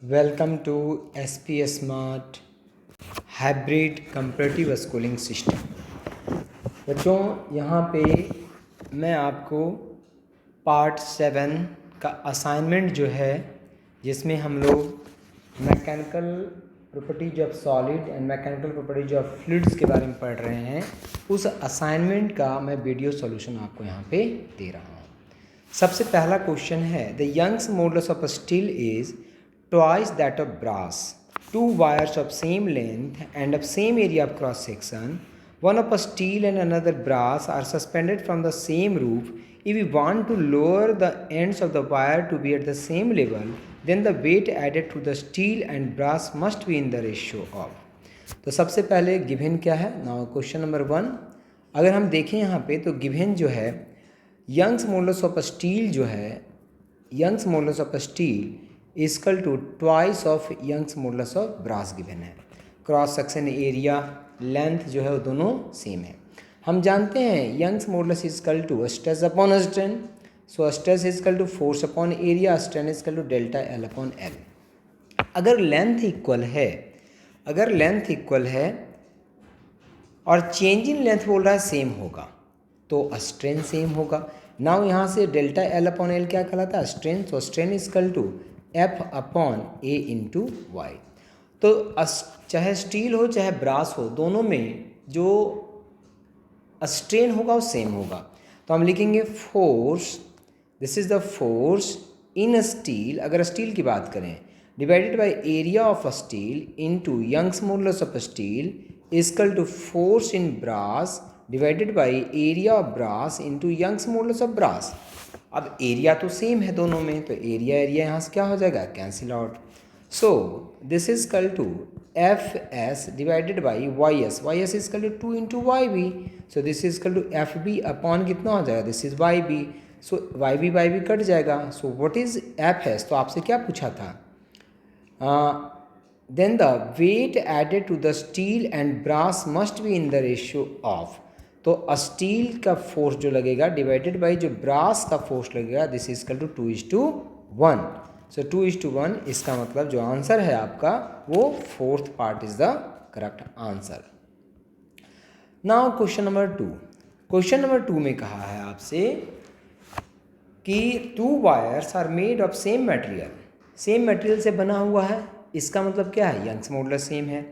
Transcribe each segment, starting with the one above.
Welcome to SPS smart hybrid comparative schooling system. बच्चों, यहाँ पे मैं आपको पार्ट 7 का असाइनमेंट जो है, जिसमें हम लोग mechanical properties of solid and mechanical properties of fluids के बारे में पढ़ रहे हैं, उस असाइनमेंट का मैं वीडियो सॉल्यूशन आपको यहाँ पे दे रहा हूँ। सबसे पहला क्वेश्चन है, the Young's modulus of steel is twice that of brass. Two wires of same length and of same area of cross section, one of steel and another brass, are suspended from the same roof. If we want to lower the ends of the wire to be at the same level, then the weight added to the steel and brass must be in the ratio of. तो सबसे पहले given क्या है। Now question number 1, अगर हम देखें यहाँ पे तो गिवन जो है यंग्स मॉडुलस ऑफ स्टील जो है, Young's modulus of steel equal to twice of Young's modulus of brass given है। क्रॉस सेक्शन एरिया लेंथ जो है वो दोनों सेम है। हम जानते हैं Young's modulus equal to stress upon strain, so stress equal to force upon area, strain equal to delta L upon L. अगर लेंथ इक्वल है और चेंज इन लेंथ बोल रहा है सेम होगा तो स्ट्रेन सेम होगा। नाउ यहाँ से डेल्टा एल अपॉन एल क्या कहलाता है? स्ट्रेन। तो strain equal to F upon A into Y. तो चाहे स्टील हो चाहे ब्रास हो, दोनों में जो स्ट्रेन होगा वो सेम होगा। तो हम लिखेंगे force, this is the force in steel, अगर स्टील की बात करें, divided by area of steel into Young's modulus of steel equal to force in brass divided by area of brass into Young's modulus of brass. अब area तो same है दोनों में, तो एरिया यहाँ से क्या हो जाएगा? Cancel out. So this is equal to F S divided by Y S, Y S equal to 2 into Y B. So this is equal to F B upon कितना हो जाएगा? This is Y B. So Y B cut जाएगा। So what is F S? तो आपसे क्या पूछा था? Then the weight added to the steel and brass must be in the ratio of. तो स्टील का फोर्स जो लगेगा डिवाइडेड बाई जो ब्रास का फोर्स लगेगा, this is equal to 2:1। So 2:1, इसका मतलब जो आंसर है आपका वो fourth part is the correct answer. Now question number 2। Question number 2 में कहा है आपसे कि 2 wires are made of same material, same material से बना हुआ है। इसका मतलब क्या है? यंग्स मॉडुलस सेम है।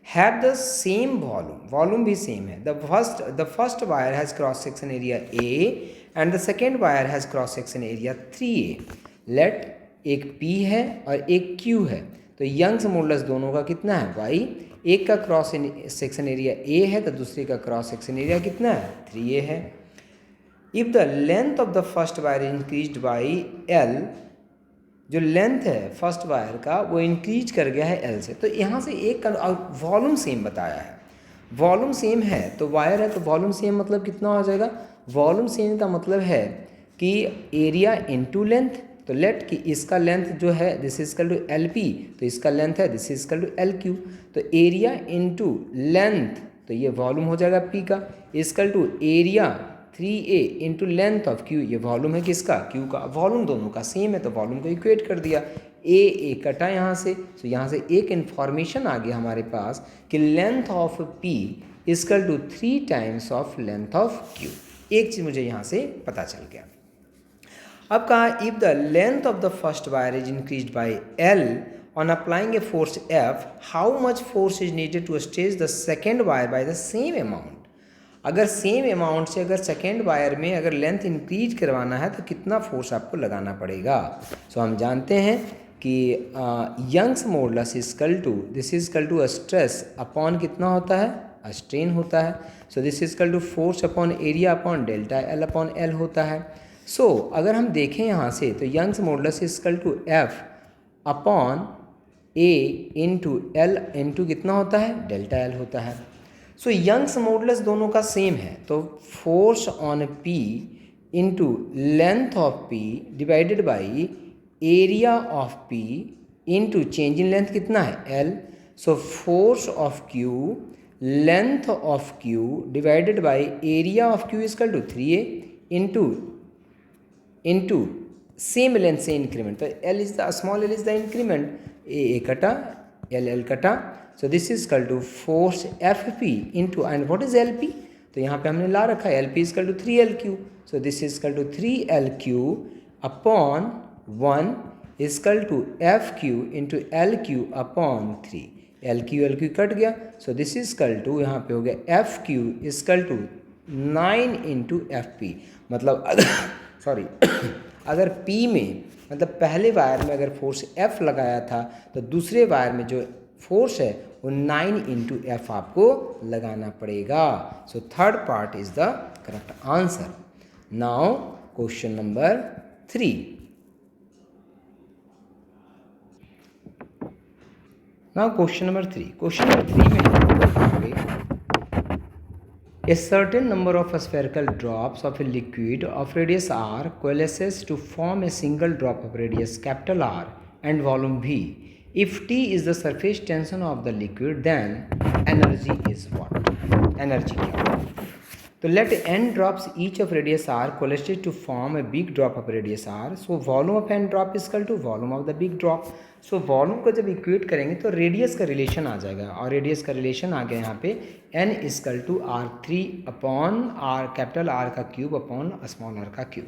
Have the same volume, volume भी सेम है। The first wire has cross section area A and the second wire has cross section area 3A। Let एक P है और एक Q है, तो यंग्स मॉडुलस दोनों का कितना है? Y। एक का क्रॉस सेक्शन एरिया A है तो दूसरे का क्रॉस सेक्शन एरिया कितना है? 3A है। If the length of the first wire increased by L, जो लेंथ है फर्स्ट वायर का वो इंक्रीज कर गया है एल से, तो यहाँ से एक का वॉल्यूम सेम बताया है। वॉल्यूम सेम है तो वायर है तो वॉल्यूम सेम मतलब कितना हो जाएगा? वॉल्यूम सेम का मतलब है कि एरिया इनटू लेंथ। तो लेट कि इसका लेंथ जो है this is equal to L P, तो इसका लेंथ है this is equal to L Q. तो एरिया इनटू लेंथ, तो ये वॉल्यूम हो जाएगा पी का, equal to area 3A into length of Q। ये वॉल्यूम है किसका? Q का। वॉल्यूम दोनों का सेम है तो वॉल्यूम को इक्वेट कर दिया। A कटा यहाँ से, तो यहाँ से एक इन्फॉर्मेशन आ गया हमारे पास कि length of P equal to 3 times of length of Q। एक चीज़ मुझे यहाँ से पता चल गया। अब कहा if the length of the first wire is increase by L on applying a force F, how much force is needed to stretch the second wire by the same amount? अगर सेम अमाउंट से अगर second wire में अगर length increase करवाना है तो कितना force आपको लगाना पड़ेगा? सो हम जानते हैं कि Young's modulus equal to this is equal to stress upon कितना होता है? स्ट्रेन होता है। So this is equal to force upon area upon delta L upon L होता है। सो अगर हम देखें यहाँ से तो Young's modulus equal to F upon A into L into कितना होता है? डेल्टा एल होता है। सो यंग्स मॉडुलस दोनों का सेम है तो force on P into length of P divided by area of P into change in length कितना है? L। So force of Q length of Q divided by area of Q equal to 3A into same length से increment, तो L is the small L is the increment, A कटा L कटा, so this is equal to force F P into, and what is L P, तो यहाँ पे हमने ला रखा है L P is equal to 3L3, so this is equal to 3L3 upon 1 is equal to F Q into L Q upon 3, L Q cut गया, so this is equal to यहाँ पे हो गया F Q is equal to 9 into F P, मतलब अगर sorry अगर P में मतलब पहले वायर में अगर फोर्स F लगाया था तो दूसरे वायर में जो फोर्स है वो 9 इंटू एफ आपको लगाना पड़ेगा। So third part is the correct answer. Now question number 3। Now question number 3 में a certain number of spherical drops of a liquid of radius r coalesces to form a single drop of radius capital R and volume V. If T is the surface tension of the liquid, then energy is what? Energy क्या? तो let n drops each of radius r coalesce to form a big drop of radius r. So volume of n drop is equal to volume of the big drop. So volume को जब equate करेंगे तो radius का relation आ जाएगा, और radius का relation आ गया यहाँ पे n is equal to r3 upon r capital R का क्यूब अपॉन स्मॉल r का cube.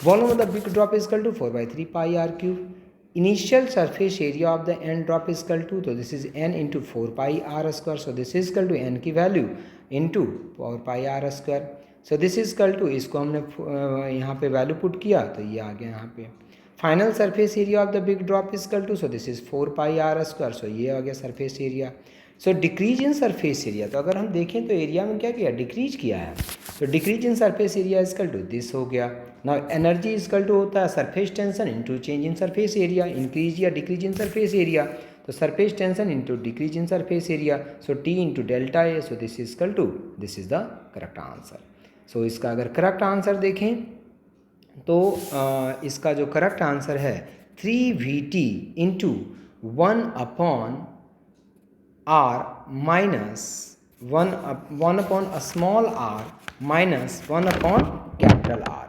Volume of the big drop is equal to 4/3 pi r cube. Initial surface area of the n drop is equal to, तो this is n into 4 pi r square, so this is equal to n की value into 4 pi r square, so this is equal to, इसको हमने यहाँ पे value put किया तो ये आ गया यहाँ पे। Final surface area of the big drop is equal to, so this is 4 pi r square, so ये आ गया surface area. So decrease in surface area, तो अगर हम देखें तो एरिया में क्या किया, डिक्रीज किया है, तो decrease in surface area is equal to this हो गया। Now energy is equal to होता है surface tension into change in surface area, increase या डिक्रीज इन सरफेस एरिया, तो surface tension into decrease in surface area, so T into delta A, so this is equal to, this is the correct answer. So इसका अगर correct answer देखें तो इसका जो correct answer है 3VT into 1 upon R minus 1 upon small r minus 1 upon capital R।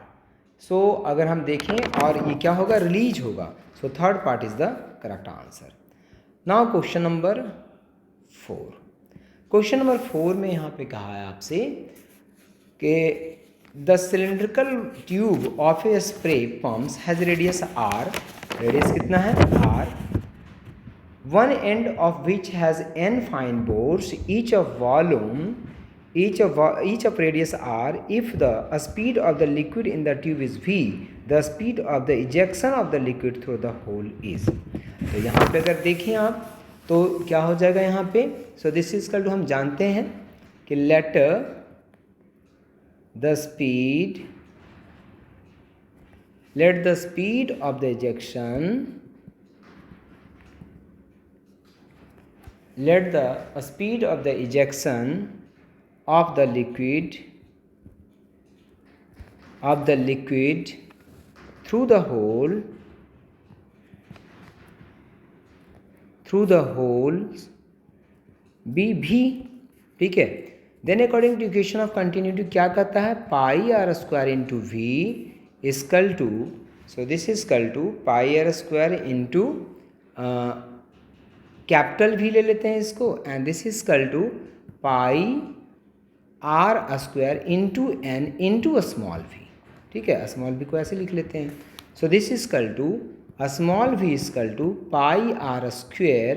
सो अगर हम देखें और ये क्या होगा, रिलीज होगा, so third part is the correct answer. Now question number 4। Question number 4 में यहाँ पे कहा है आपसे कि the cylindrical tube of a spray pumps has radius r, radius कितना है r, one end of which has n fine bores, each of radius r. If the speed of the liquid in the tube is v, the speed of the ejection of the liquid through the hole is। तो यहाँ पे अगर देखें आप तो क्या हो जाएगा यहाँ पे, so this is equal to, हम जानते हैं कि late the speed of the ejection, let the speed of the ejection of the liquid through the holes be v, ठीक है। Then according to equation of continuity क्या कहता है, pi r square into V is equal to, so this is equal to pi r square into capital भी ले लेते हैं इसको, and this is equal to pi r square into n into small v, ठीक है, स्मॉल v को ऐसे लिख लेते हैं। So this is equal to small v is equal to pi r square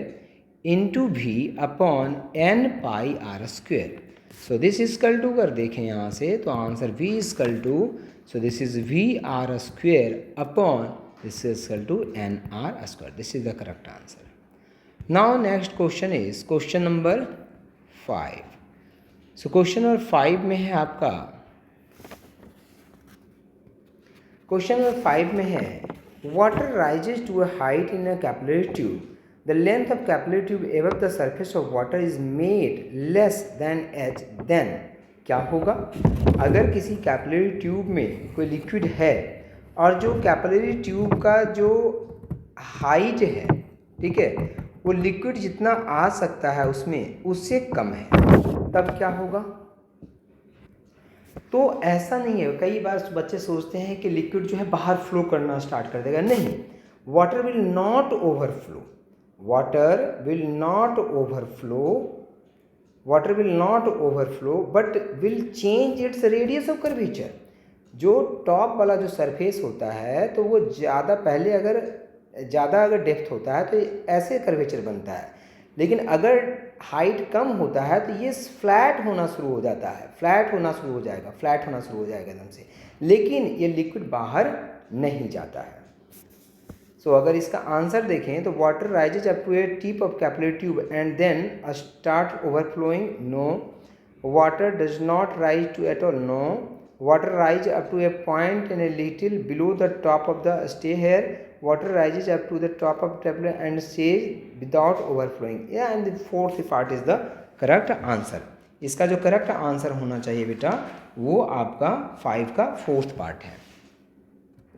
into v upon n pi r square. So this is equal to, अगर देखें यहाँ से तो answer v is equal to, so this is v r square upon this is equal to n r square, this is the correct answer. Now next question is question number 5। So question number 5 में है आपका, question number 5 में है water rises to a height in a capillary tube, the length of capillary tube above the surface of water is made less than h, then क्या होगा, अगर किसी capillary tube में कोई लिक्विड है और जो कैपिलरी ट्यूब का जो हाइट है, ठीक है, वो लिक्विड जितना आ सकता है उसमें उससे कम है, तब क्या होगा। तो ऐसा नहीं है, कई बार बच्चे सोचते हैं कि लिक्विड जो है बाहर फ्लो करना स्टार्ट कर देगा, नहीं, water will not overflow, water will not overflow, water will not overflow but will change its radius of curvature. जो टॉप वाला जो सरफेस होता है तो वो ज़्यादा पहले अगर डेप्थ होता है तो ऐसे कर्वेचर बनता है, लेकिन अगर हाइट कम होता है तो ये फ्लैट होना शुरू हो जाता है, फ्लैट होना शुरू हो जाएगा एकदम से, लेकिन ये लिक्विड बाहर नहीं जाता है। सो अगर इसका आंसर देखें तो water rises up to a tip of capillary tube and then start overflowing, no. Water does not rise to at all, no. Water rise up to a point and a little below the top of the stay here. Water rises up to the top of the table and stays without overflowing. Yeah, and the fourth part is the correct answer. इसका जो correct answer होना चाहिए बेटा वो आपका 5 का 4th part है।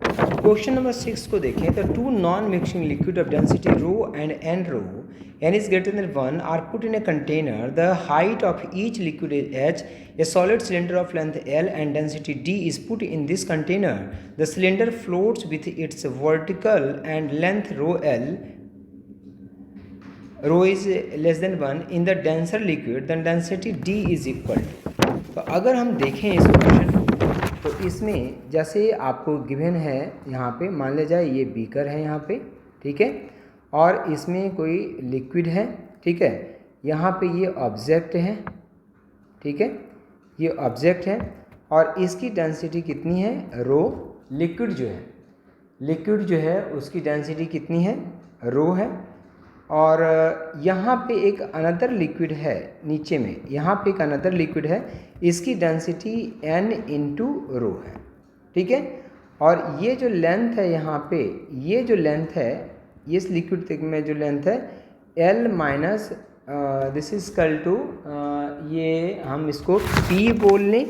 Question number 6 को देखें तो two non mixing liquid of density rho and n rho n is greater than 1 are put in a container. The height of each liquid is h. A solid cylinder of length L and density D is put in this container. The cylinder floats with its vertical and length rho L. Rho is less than 1 in the denser liquid. Then density D is equal to. तो अगर हम देखें इस question तो इसमें जैसे आपको given है यहाँ पे, मान लिया जाए ये बीकर है यहाँ पे, ठीक है, और इसमें कोई लिक्विड है, ठीक है, यहाँ पे ये ऑब्जेक्ट है, ठीक है, ये ऑब्जेक्ट है और इसकी डेंसिटी कितनी है, रो। लिक्विड जो है उसकी डेंसिटी कितनी है, रो है। और यहाँ पे एक अनदर लिक्विड है नीचे में, यहाँ पे एक अनदर लिक्विड है, इसकी डेंसिटी n इंटू रो है, ठीक है। और ये जो लेंथ है यहाँ पे, ये जो लेंथ है इस लिक्विड में जो लेंथ है L minus this is equal to, ये हम इसको P बोल लें,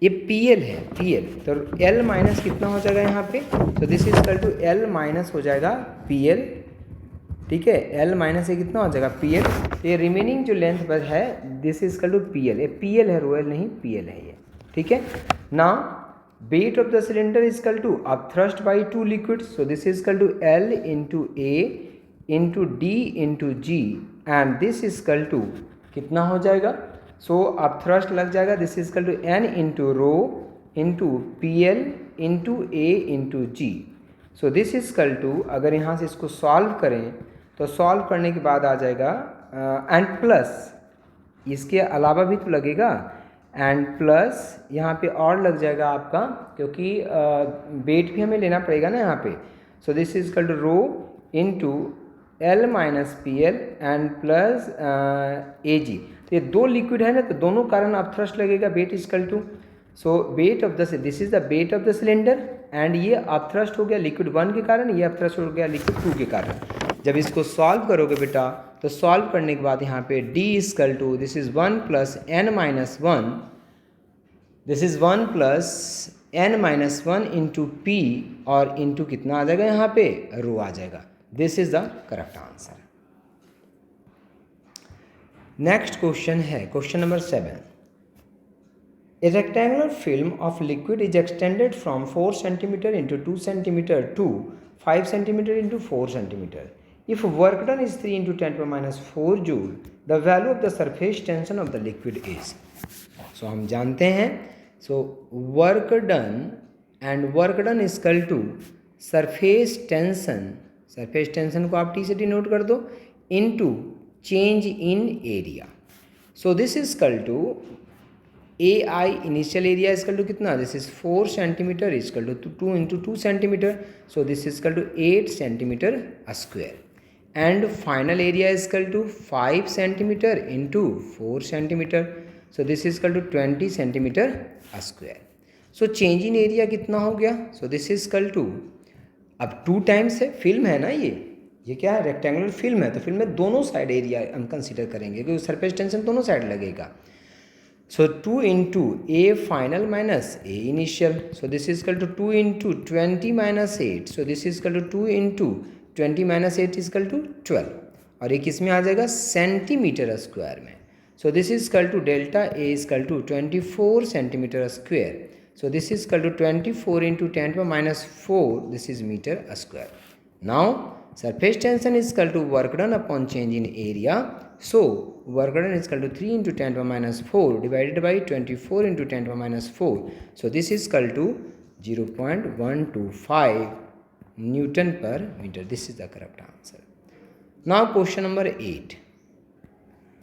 ये PL है, PL, तो L माइनस कितना हो जाएगा यहाँ पे, तो this is equal to L minus हो जाएगा PL, ठीक है, L माइनस ये कितना हो जाएगा PL। ये रिमेनिंग जो लेंथ पर है this is equal to PL, ये PL है, रोएल नहीं PL है ये, ठीक है। Now weight of the cylinder is equal to upthrust by two liquids, so this is equal to L into A into D into G and this is equal to कितना हो जाएगा, so upthrust लग जाएगा, this is equal to N into rho into PL into A into G, so this is equal to, अगर यहाँ से इसको solve करें तो सॉल्व करने के बाद आ जाएगा एंड प्लस इसके अलावा भी तो लगेगा, एंड प्लस यहाँ पे और लग जाएगा आपका, क्योंकि वेट भी हमें लेना पड़ेगा ना यहाँ पे, so this is equal to rho into L minus PL and plus AG। तो ये दो लिक्विड है ना, तो दोनों कारण आप थ्रस्ट लगेगा, weight is equal to, so weight of the, this is the weight of the cylinder and ये आप थ्रस्ट हो गया लिक्विड 1 के कारण, ये आप थ्रस्ट हो गया लिक्विड 2 के कारण। जब इसको सॉल्व करोगे बेटा तो सॉल्व करने के बाद यहाँ पे D is equal to, this is 1 plus N minus 1, this is 1 plus N minus 1 into P और इंटू कितना आ जाएगा यहाँ पे, रो आ जाएगा। This is the correct answer. Next question है question number 7। A rectangular film of liquid is extended from 4 cm into 2 cm to 5 cm into 4 cm. If work done is 3 into 10 to the minus 4 joule, the value of the surface tension of the liquid is. So हम जानते हैं, so work done and work done is equal to surface tension, surface tension को आप T से denote कर दो, into change in area. So this is equal to AI initial area is equal to कितना, this is 4 centimeter is equal to 2 into 2 centimeter, so this is equal to 8 centimeter square, and final area is equal to 5 centimeter into 4 centimeter, so this is equal to 20 centimeter square. So change in area कितना हो गया, so this is equal to, अब 2 times है, film है ना ये क्या है, रेक्टेंगुलर फिल्म है, तो फिल्म में दोनों साइड एरिया हम कंसीडर करेंगे क्योंकि सरफेस टेंशन दोनों साइड लगेगा। So 2 into A final minus A initial. So this is equal to 2 into 20 minus 8. So this is equal to 2 into 20 minus 8 is equal to 12. और ये किस में आ जाएगा, सेंटीमीटर स्क्वायर में। So this is equal to delta A is equal to 24 centimeter square. So this is equal to 24 into 10 to the minus 4. This is meter square. Now surface tension is equal to work done upon change in area. So work done is equal to 3 into 10 to the minus 4 divided by 24 into 10 to the minus 4. So this is equal to 0.125 Newton per meter. This is the correct answer. Now question number 8.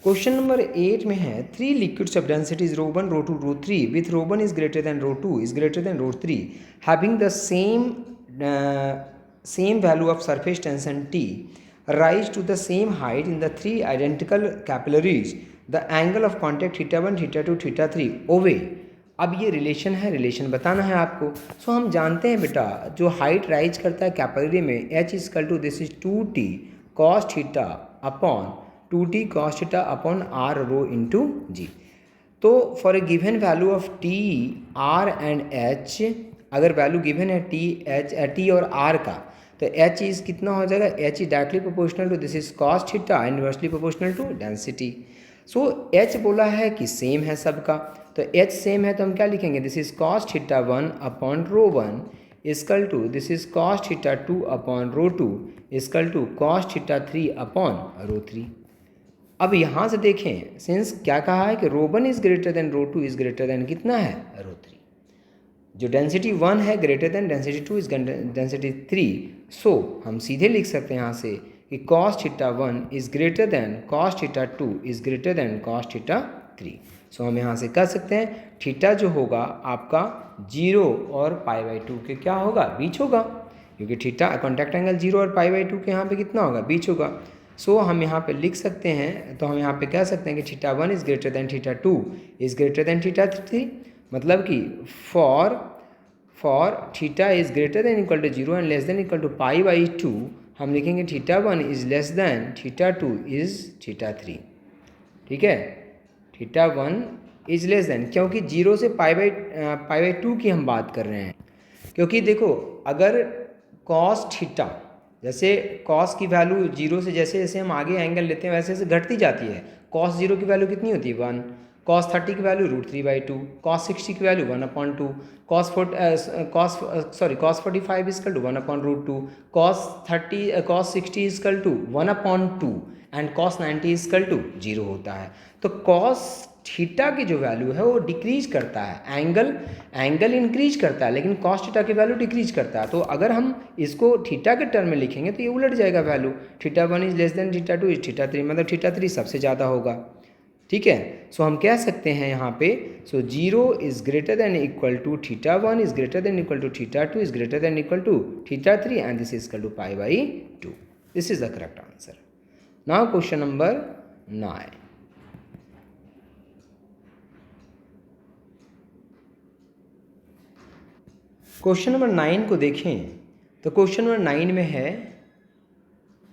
Question number 8 में है 3 liquids of densities rho 1 rho 2 rho 3 with rho 1 is greater than rho 2 is greater than rho 3 having the same value of surface tension T rise to the same height in the 3 identical capillaries. The angle of contact theta 1 theta 2 theta 3 OA. अब ये relation है, relation बताना है आपको. सो हम जानते हैं बेटा जो हाइट राइज करता है कैपिलरी में H is equal to this is 2T cos theta upon 2T cos theta upon R rho into G. तो for a given value of T R and H, अगर वैल्यू गिवन है T और R का, तो H is कितना हो जाएगा, H is directly proportional to this is cos theta inversely proportional to density. So H बोला है कि सेम है सबका, तो H सेम है तो हम क्या लिखेंगे, this is cos theta 1 upon rho 1 is equal to this is cos theta 2 upon rho 2 is equal to cos theta 3 upon rho 3. अब यहाँ से देखें, सिंस क्या कहा है कि rho 1 is greater than rho 2 is greater than कितना है, रो 3. जो डेंसिटी 1 है greater than density 2 is density 3. So हम सीधे लिख सकते हैं यहाँ से कि cos theta 1 is greater than cos theta 2 is greater than cos theta 3. So हम यहाँ से कह सकते हैं थीटा जो होगा आपका 0 और π/2 के क्या होगा, बीच होगा, क्योंकि थीटा कॉन्टैक्ट एंगल 0 और π/2 के यहाँ पे कितना होगा, बीच होगा. सो हम यहाँ पे लिख सकते हैं, तो हम यहाँ पे कह सकते हैं कि theta 1 is greater than theta 2 is greater than theta 3. मतलब कि for theta is greater than equal to 0 and less than equal to π/2 हम लिखेंगे theta 1 is less than theta 2 is theta 3. ठीक है, थीटा 1 इज लेस देन, क्योंकि 0 से π/2 की हम बात कर रहे हैं. क्योंकि देखो अगर cos थीटा, जैसे cos की वैल्यू 0 से जैसे जैसे हम आगे एंगल लेते हैं वैसे वैसे घटती जाती है. cos 0 की वैल्यू कितनी होती है, 1. cos 30 की वैल्यू √3/2. cos 60 की value 1/2. cos 45 is equal to 1/√2. cos 60 is equal to 1/2 and cos 90 is equal to 0 होता है. तो cos थीटा की जो वैल्यू है वो डिक्रीज करता है, एंगल इंक्रीज करता है, लेकिन cos थीटा की वैल्यू डिक्रीज करता है. तो अगर हम इसको थीटा के टर्म में लिखेंगे तो ये उलट जाएगा value. Theta 1 is less than theta 2 is theta 3, मतलब थीटा 3 सबसे ज़्यादा होगा. ठीक है, सो हम कह सकते हैं यहाँ पे, so 0 is greater than equal to theta 1 is greater than equal to theta 2 is greater than equal to theta 3 and this is equal to π/2. This is the correct answer. Now question number 9. Question number 9 को देखें तो question number 9 में है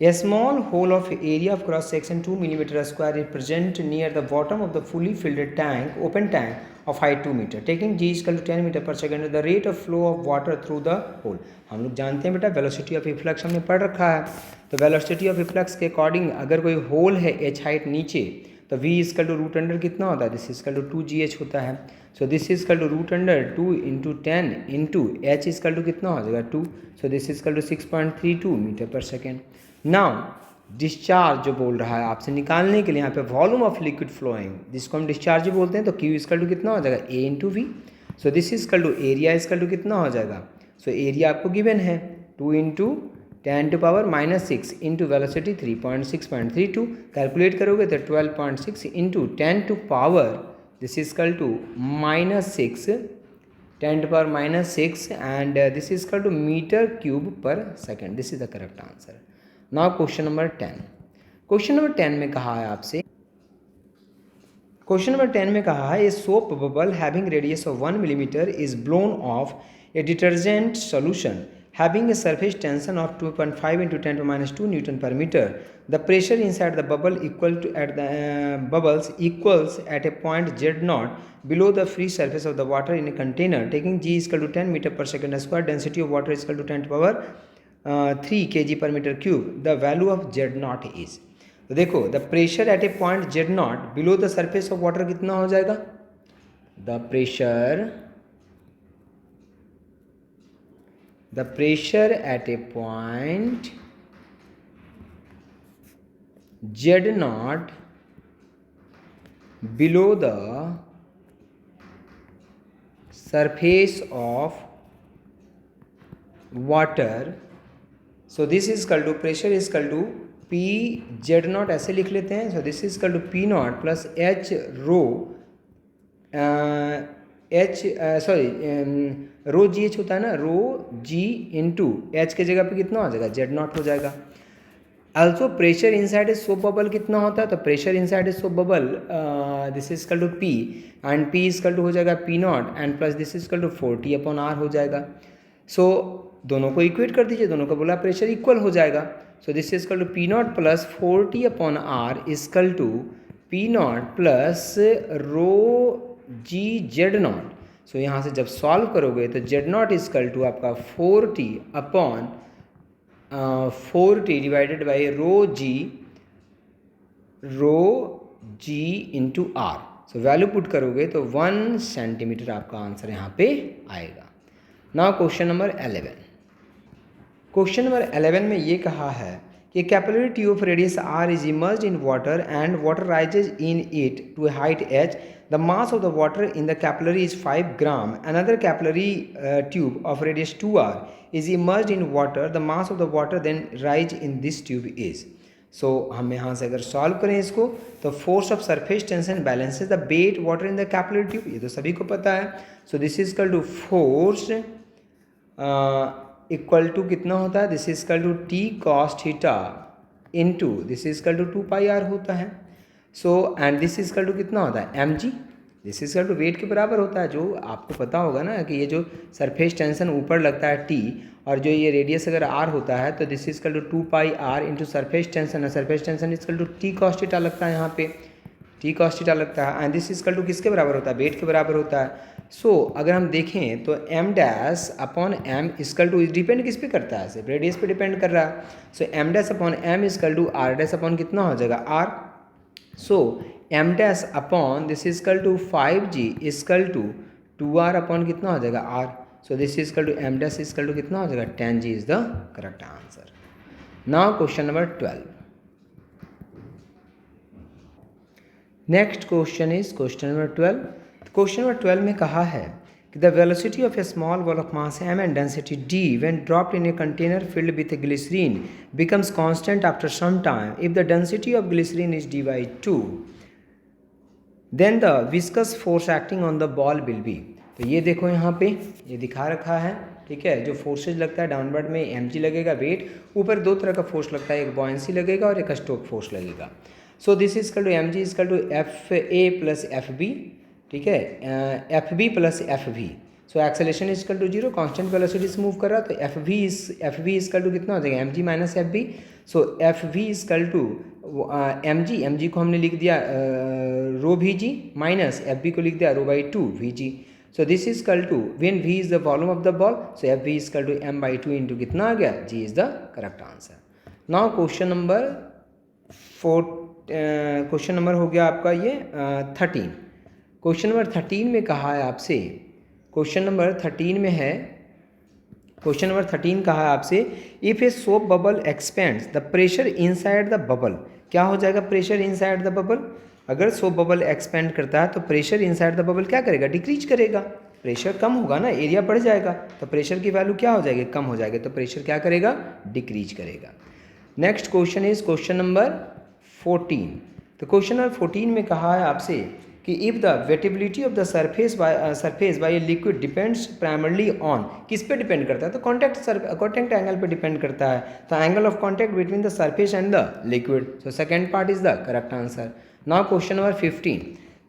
a small hole of area of cross section 2 millimetre square is present near the bottom of the fully filled tank, open tank of height 2 metre, taking G equal to 10 metre per second. The rate of flow of water through the hole. हम लोग जानते हैं बेटा velocity of efflux हमने पढ़ रखा है. तो वेलोसिटी ऑफ इफ्लक्स के अकॉर्डिंग अगर कोई होल है h हाइट नीचे, तो v equal to root under कितना होता है, दिस इक्वल टू 2gh होता है. So this equal to root under 2 into 10 into h equal to कितना हो जाएगा 2. सो दिस इक्वल टू 6.32 metre per second. Now discharge जो बोल रहा है आपसे निकालने के लिए यहाँ पे वॉल्यूम ऑफ लिक्विड फ्लोइंग, जिसको हम डिस्चार्ज बोलते हैं, तो Q इक्वल टू कितना हो जाएगा a into V. So this equal to area equal to कितना हो जाएगा, सो एरिया आपको गिवन है 2 into 10 to power -6 into velocity 3.6.32. Calculate करोगे तो 12.6 into 10 to power this equal to -6 10 to power -6 and this equal to metre cube per second. This is the correct answer. Now question number 10. Question number 10 में कहा है आपसे, question number 10 में कहा है ए soap bubble having radius of 1 millimetre is blown of A detergent solution having a surface tension of 2.5 into 10 to minus 2 Newton per meter. The pressure inside the bubble bubbles equals at a point Z0 below the free surface of the water in a container, taking G is equal to 10 meter per second square. Density of water is equal to 10 to power 3 kg per meter cube. The value of Z0 is. तो देखो the pressure at A point Z not below the surface of water कितना हो जाएगा, the pressure at A point Z not below the surface of water, so this is equal to pressure is equal to P Z naught ऐसे लिख लेते हैं. So this is equal to P naught plus H rho row ji H होता है ना, रो G into H के जगह पे कितना हो जाएगा, जेड नॉट हो जाएगा. Also pressure inside a soap bubble कितना होता है, तो pressure inside a soap bubble this is equal to P and P is equal to हो जाएगा P naught and plus this is equal to 40 upon R हो जाएगा. सो दोनों को इक्वेट कर दीजिए, दोनों का बोला प्रेशर इक्वल हो जाएगा. So this is equal to P naught plus 40 upon R is equal to P naught plus rho G Z naught. सो यहाँ से जब सॉल्व करोगे तो Z naught is equal to आपका 40 upon 40 divided by rho G into R. So value put करोगे तो 1 centimetre आपका आंसर यहाँ पे आएगा. Now question number 11. Question number 11 में ये कहा है कि capillary tube of radius R is immersed in water and water rises in it to height H. The mass of the water in the capillary is 5 gram. Another capillary tube of radius 2r is immersed in water. The mass of the water then rise in this tube is. So हम यहाँ से अगर solve करें इसको तो force of surface tension balances the weight water in the capillary tube, ये तो सभी को पता है. So this is equal to force equal to कितना होता है, this is equal to T cos theta into this is equal to 2 pi R होता है. So and this is equal to कितना होता है M G, this is equal to weight के बराबर होता है. जो आपको पता होगा ना कि ये जो सरफेस टेंशन ऊपर लगता है टी और जो ये रेडियस अगर आर होता है तो this is equal to 2 pi R into surface tension, surface tension is equal to T cos theta लगता है, यहाँ पे टी कॉस थीटा लगता है. And this is equal to किसके बराबर होता है, वेट के बराबर होता है. सो अगर हम देखें तो M dash upon M is equal to depend किस पे करता है, सिर्फ रेडियस पे डिपेंड कर रहा है. So M dash upon M is equal to R dash upon कितना हो जाएगा R. So M dash upon this is equal to 5g is equal to 2r upon कितना हो जाएगा r. So this is equal to M dash is equal to कितना हो जाएगा 10g is the correct answer. Now question number 12. Next question is question number 12. Question number 12 में कहा है कि the velocity of A small ball of mass m and density d when dropped in a container filled with a glycerine becomes constant after some time. If the density of glycerine is d by 2, then the viscous force acting on the ball will be. तो ये देखो यहाँ पे ये दिखा रखा है, ठीक है. जो फोर्सेज लगता है डाउनवर्ड में mg लगेगा वेट, ऊपर दो तरह का फोर्स लगता है, एक बॉयंसी लगेगा और एक स्टोक फोर्स लगेगा. So this is equal to mg is equal to F A plus F B, ठीक है, F B plus F V. So acceleration is equal to 0, constant velocity से मूव कर रहा है तो F V is equal to कितना हो जाएगा M G minus F B. So F V is equal to M G को हमने लिख दिया rho V G minus F B को लिख दिया rho by 2 V G. So this is equal to when V is the volume of the ball, so F V is equal to M by 2 into कितना आ गया, G is the correct answer. Now question number 4, question number हो गया आपका ये 13. Question number 13 में कहा है आपसे, क्वेश्चन नंबर 13 में है, क्वेश्चन नंबर 13 कहा है आपसे if A soap bubble expends the pressure inside the bubble. क्या हो जाएगा प्रेशर इनसाइड द बबल, अगर सोप बबल एक्सपेंड करता है तो प्रेशर इनसाइड द बबल क्या करेगा, डिक्रीज करेगा. प्रेशर कम होगा ना, एरिया बढ़ जाएगा तो प्रेशर की वैल्यू क्या हो जाएगी, कम हो जाएगी, तो प्रेशर क्या करेगा, डिक्रीज करेगा. Next question is question number 14. तो क्वेश्चन नंबर 14 में कहा है आपसे कि if the wettability of the surface by a liquid depends primarily on, किस पे डिपेंड करता है, तो कॉन्टैक्ट एंगल पे डिपेंड करता है. तो angle of contact between the surface and the liquid. So second part is the correct answer. Now question number 15.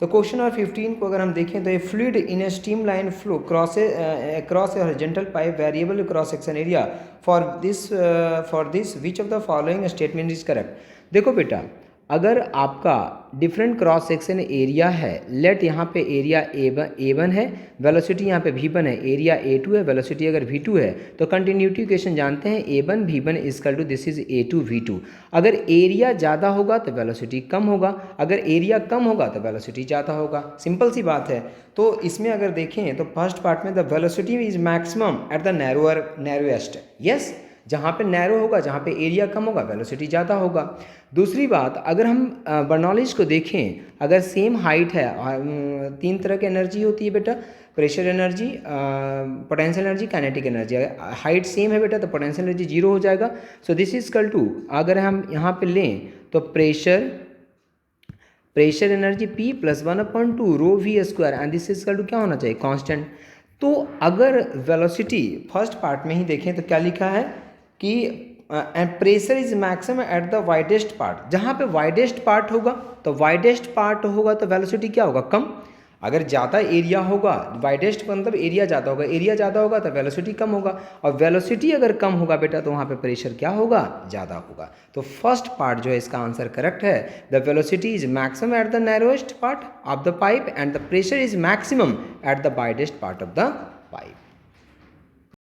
तो क्वेश्चन नंबर 15 को अगर हम देखें तो ए fluid in a stream line flow cross A horizontal pipe variable cross section area for this which of the following statement is correct. देखो बेटा अगर आपका डिफरेंट क्रॉस सेक्शन एरिया है, लेट यहाँ पे एरिया A1 है, वेलोसिटी यहाँ पे V1 है, एरिया A2 है, वेलोसिटी अगर V2 है, तो कंटिन्यूटी इक्वेशन जानते हैं A1 V1 is equal to this is A2 V2। अगर एरिया ज़्यादा होगा तो वेलोसिटी कम होगा, अगर एरिया कम होगा तो वेलोसिटी ज़्यादा होगा, सिंपल सी बात है। तो इसमें अगर देखें तो फर्स्ट पार्ट में the velocity is maximum at the narrowest, yes, जहाँ पे नैरो होगा, जहाँ पे एरिया कम होगा, वेलोसिटी ज़्यादा होगा। दूसरी बात, अगर हम बर्नौलीज को देखें, अगर सेम हाइट है, तीन तरह की एनर्जी होती है बेटा, pressure energy, potential energy, kinetic energy. Height same है बेटा तो पोटेंशियल एनर्जी जीरो हो जाएगा। So this is equal to, अगर हम यहाँ पे लें तो pressure energy P + 1/2 rho V square, and this is equal to क्या होना चाहिए, कांस्टेंट। तो अगर वेलोसिटी फर्स्ट पार्ट में ही देखें तो क्या लिखा है कि pressure is maximum at the widest part, जहाँ पे वाइडेस्ट पार्ट होगा तो वेलोसिटी क्या होगा, कम। अगर ज़्यादा एरिया होगा, वाइडेस्ट मतलब एरिया ज़्यादा होगा, एरिया ज़्यादा होगा तो वेलोसिटी कम होगा, और वेलोसिटी अगर कम होगा बेटा तो वहाँ पे प्रेशर क्या होगा, ज़्यादा होगा। तो फर्स्ट पार्ट जो है इसका आंसर करेक्ट है। The velocity is maximum at the narrowest part of the pipe and the pressure is maximum at the widest part of the pipe.